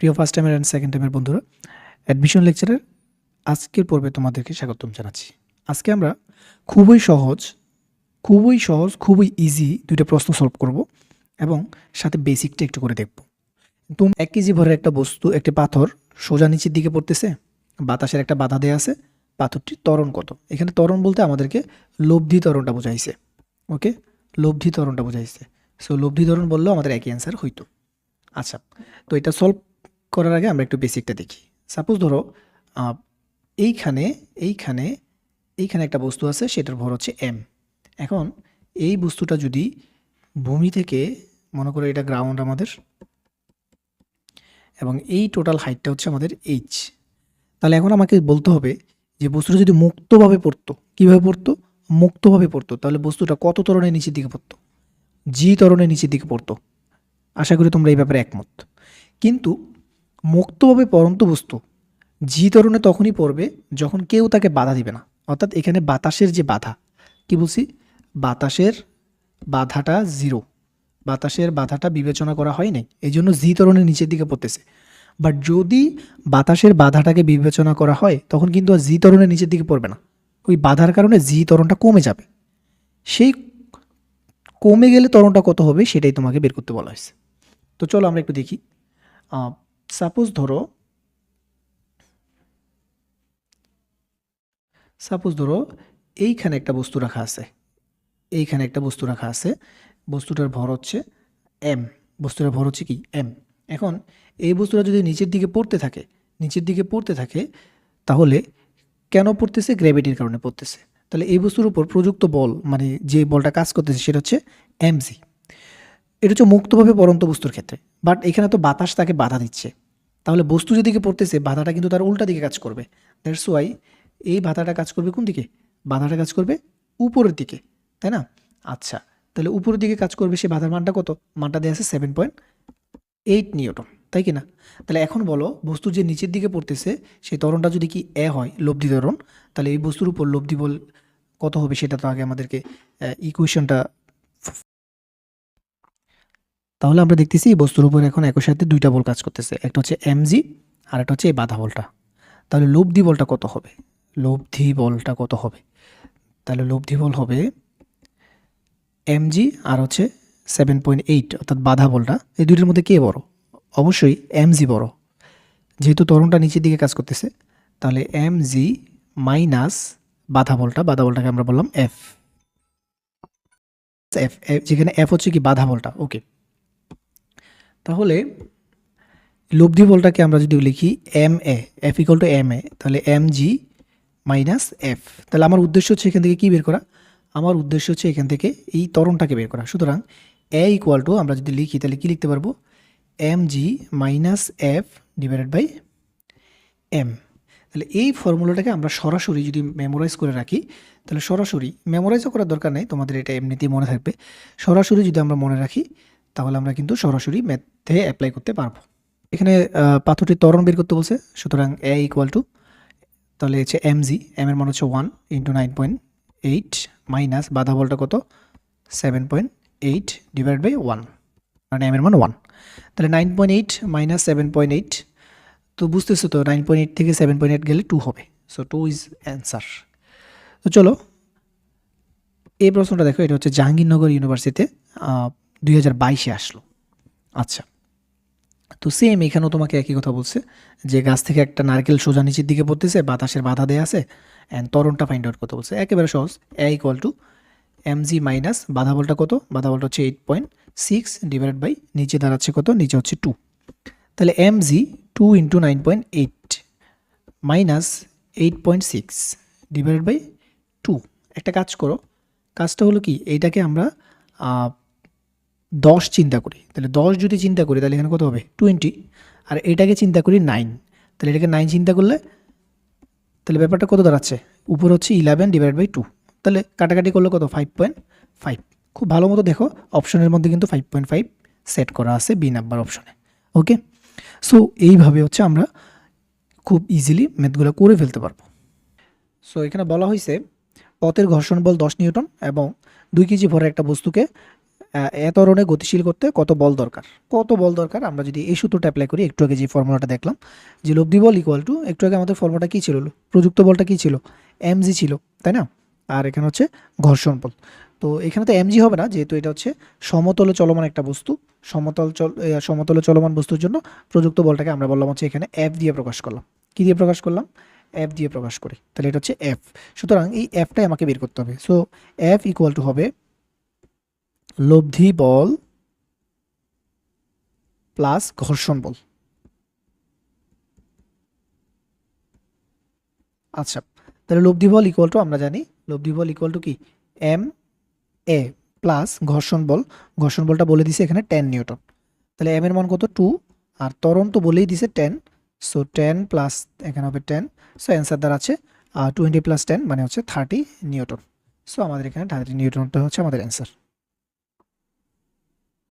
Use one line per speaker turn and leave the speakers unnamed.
প্রিয় ফার্স্ট টাইমের and second টাইমের বন্ধুরা, অ্যাডমিশন লেকচারের আজকের পর্বে তোমাদেরকে স্বাগতম জানাচ্ছি। আজকে আমরা খুবই সহজ, খুবই ইজি দুইটা প্রশ্ন সলভ করব এবং সাথে বেসিকটা একটু করে দেখব। তুমি 1 কেজি ভরের একটা বস্তু, একটি পাথর সোজা নিচের দিকে পড়তেছে, বাতাসের একটা বাধা দেয়া আছে, পাথরটির ত্বরণ কত? এখানে ত্বরণ বলতে আমাদেরকে লব্ধি ত্বরণটা বোঝাইছে। ওকে, লব্ধি ত্বরণটা বোঝাইছে। সো লব্ধি ত্বরণ বললেও আমাদের একই অ্যান্সার হইতো। আচ্ছা, তো এটা সলভ করার আগে আমরা একটু বেসিকটা দেখি। সাপোজ ধরো এইখানে এইখানে এইখানে একটা বস্তু আছে, সেটার ভর হচ্ছে এম। এখন এই বস্তুটা যদি ভূমি থেকে, মনে করো এটা গ্রাউন্ড আমাদের, এবং এই টোটাল হাইটটা হচ্ছে আমাদের এইচ, তাহলে এখন আমাকে বলতে হবে যে বস্তুটা যদি মুক্তভাবে পড়তো, কীভাবে পড়তো? মুক্তভাবে পড়তো, তাহলে বস্তুটা কত ত্বরণের নিচের দিকে পড়তো? জি ত্বরণের নিচের দিকে পড়তো। আশা করি তোমরা এই ব্যাপারে একমত। কিন্তু মুক্তভাবে পড়ন্ত বস্তু জি ত্বরণে তখনই পড়বে যখন কেউ তাকে বাধা দিবে না। অর্থাৎ এখানে বাতাসের যে বাধা, কি বলছি? বাতাসের বাধাটা জিরো, বাতাসের বাধাটা বিবেচনা করা হয় নাই, এই জন্য জি ত্বরণের নিচের দিকে পড়তেছে। বাট যদি বাতাসের বাধাটাকে বিবেচনা করা হয় তখন কিন্তু আর জি ত্বরণের নিচের দিকে পড়বে না, ওই বাধার কারণে জি ত্বরণটা কমে যাবে। সেই কমে গেলে ত্বরণটা কত হবে সেটাই তোমাকে বের করতে বলা হয়েছে। তো চলো আমরা একটু দেখি। সাপোজ ধরো এইখানে একটা বস্তু রাখা আছে, বস্তুটার ভর হচ্ছে এম, বস্তুটার ভর হচ্ছে কি? এম। এখন এই বস্তুটা যদি নিচের দিকে পড়তে থাকে তাহলে কেন পড়তেছে? গ্র্যাভিটির কারণে পড়তেছে। তাহলে এই বস্তুর উপর প্রযুক্ত বল, মানে যে বলটা কাজ করতেছে সেটা হচ্ছে এমজি। এটা হচ্ছে মুক্তভাবে পড়ন্ত বস্তুর ক্ষেত্রে। বাট এখানে তো বাতাস তাকে বাধা দিচ্ছে, তাহলে বস্তু যেদিকে পড়তেছে বাধাটা কিন্তু তার উল্টা দিকে কাজ করবে। দ্যাটস ওয়াই এই বাধাটা কাজ করবে কোন দিকে? বাধাটা কাজ করবে উপরের দিকে, তাই না? আচ্ছা, তাহলে উপরের দিকে কাজ করবে, সে বাধার মানটা কত? মানটা দেওয়া আছে 7.8 নিউটন, তাই কি না? তাহলে এখন বলো, বস্তু যে নিচের দিকে পড়তেছে সেই ত্বরণটা যদি কি এ হয়, লব্ধি ত্বরণ, তাহলে এই বস্তুর উপর লব্ধি বল কত হবে সেটা তো আগে আমাদেরকে ইকুয়েশনটা। তাহলে আমরা দেখতেছি এই বস্তুর উপর এখন একই সাথে দুইটা বল কাজ করতেছে, একটা হচ্ছে এমজি আর একটা হচ্ছে এই বাধা বলটা। তাহলে লব্ধি বলটা কত হবে? তাহলে লব্ধি বল হবে এমজি আর হচ্ছে 7.8, অর্থাৎ বাধা বলটা। এই দুইটার মধ্যে কে বড়? অবশ্যই এমজি বড়, যেহেতু ত্বরণটা নিচের দিকে কাজ করতেছে। তাহলে এমজি মাইনাস বাধা বলটাকে আমরা বললাম এফ, যেখানে এফ হচ্ছে কি? বাধা বলটা। ওকে, তাহলে লব্ধি বলটাকে আমরা যদি লিখি M A, F equal to M A, তাহলে এম জি মাইনাস এফ। তাহলে আমার উদ্দেশ্য হচ্ছে এখান থেকে কী বের করা? আমার উদ্দেশ্য হচ্ছে এখান থেকে এই ত্বরণটাকে বের করা। সুতরাং এ ইকুয়াল টু আমরা যদি লিখি তাহলে কী লিখতে পারবো? M G minus F divided by M. তাহলে এই ফর্মুলাটাকে আমরা সরাসরি যদি মেমোরাইজ করে রাখি, তাহলে সরাসরি মেমোরাইজও করার দরকার নেই, তোমাদের এটা এমনিতেই মনে থাকবে। সরাসরি যদি আমরা মনে রাখি তাহলে আমরা কিন্তু সরাসরি ম্যাথে অ্যাপ্লাই করতে পারবো। এখানে পাথরটির ত্বরণ বের করতে বলছে, সুতরাং এ ইকুয়াল টু, তাহলে হচ্ছে এমজি, এম এর মান হচ্ছে 1 ইন্টু 9.8 মাইনাস বাধা বলটা কত? 7.8 ডিভাইড বাই 1, মানে এম এর মান 1। তাহলে 9.8 মাইনাস 7.8, তো বুঝতেছো তো 9.8 থেকে 7.8 গেলে 2 হবে। So 2 is answer. তো চলো এই প্রশ্নটা দেখো, এটা হচ্ছে জাহাঙ্গীরনগর ইউনিভার্সিটিতে 2022-এ আসলো। আচ্ছা, তো সেম এখানেও তোমাকে একই কথা বলছে যে গাছ থেকে একটা নারকেল সোজা নিচের দিকে পড়তেছে, বাতাসের বাধা দেয়া আছে, অ্যান্ড ত্বরণটা ফাইন্ড আউট করতে বলছে। একেবারে সহজ, এ ইকুয়াল টু এমজি মাইনাস বাধা বলটা কত? বাধা বলটা হচ্ছে 8.6 ডিভাইড বাই নিচে দাঁড়াচ্ছে কত? নিচে হচ্ছে 2। তাহলে MG 2 into 9.8 minus 8.6 divide by 2। একটা কাজ করো, কাজটা হলো কি, এইটাকে আমরা 10 চিন্তা করি। তাহলে 10 যদি চিন্তা করি তাহলে এখানে কত হবে? 20। আর এটাকে চিন্তা করি 9, তাহলে এটাকে 9 চিন্তা করলে তাহলে ব্যাপারটা কত দাঁড়াচ্ছে? উপর হচ্ছে 11 ডিভাইড বাই 2, তাহলে কাটাকাটি করলে কত? 5.5। খুব ভালো মতো দেখো, অপশনের মধ্যে কিন্তু 5.5 সেট করা আছে বি নাম্বার অপশনে। ওকে, সো এইভাবে হচ্ছে আমরা খুব ইজিলি ম্যাথগুলো করে ফেলতে পারবো। সো এখানে বলা হয়েছে পথের ঘর্ষণ বল 10 নিউটন এবং 2 কেজি ভরের একটা বস্তুকে ত্বরণে গতিশীল করতে কত বল দরকার আমরা যদি এই সূত্রটা অ্যাপ্লাই করি, একটু আগে যে ফর্মুলাটা দেখলাম যে লব্ধি বল ইকুয়াল টু, একটু আগে আমাদের ফর্মুলাটা কী ছিল, প্রযুক্ত বলটা কী ছিল, mg ছিল, তাই না? আর এখানে হচ্ছে ঘর্ষণ বল। তো এখানে তো mg হবে না, যেহেতু এটা হচ্ছে সমতলে চলমান একটা বস্তু। সমতলে চলমান বস্তুর জন্য প্রযুক্ত বলটাকে আমরা বললাম হচ্ছে এখানে f দিয়ে প্রকাশ করলাম। কী দিয়ে প্রকাশ করলাম? f দিয়ে প্রকাশ করি, তাহলে এটা হচ্ছে f। সুতরাং এই fটাই আমাকে বের করতে হবে। সো f ইকুয়াল টু হবে লব্ধি বল প্লাস ঘর্ষণ বল। আচ্ছা, তাহলে লব্ধি বল ইকুয়াল টু, আমরা জানি লব্ধি বল ইকুয়াল টু কি, এম এ প্লাস ঘর্ষণ বলটা বলে দিছে এখানে 10 নিউটন। তাহলে এম এর মান কত, 2, আর ত্বরণ তো বলেই দিছে 10, সো 10 প্লাস এখানে হবে 10, সো অ্যান্সার দ্বারা আছে 20 প্লাস 10 মানে হচ্ছে 30 নিউটন। সো আমাদের এখানে 30 নিউটনটা হচ্ছে আমাদের অ্যান্সার।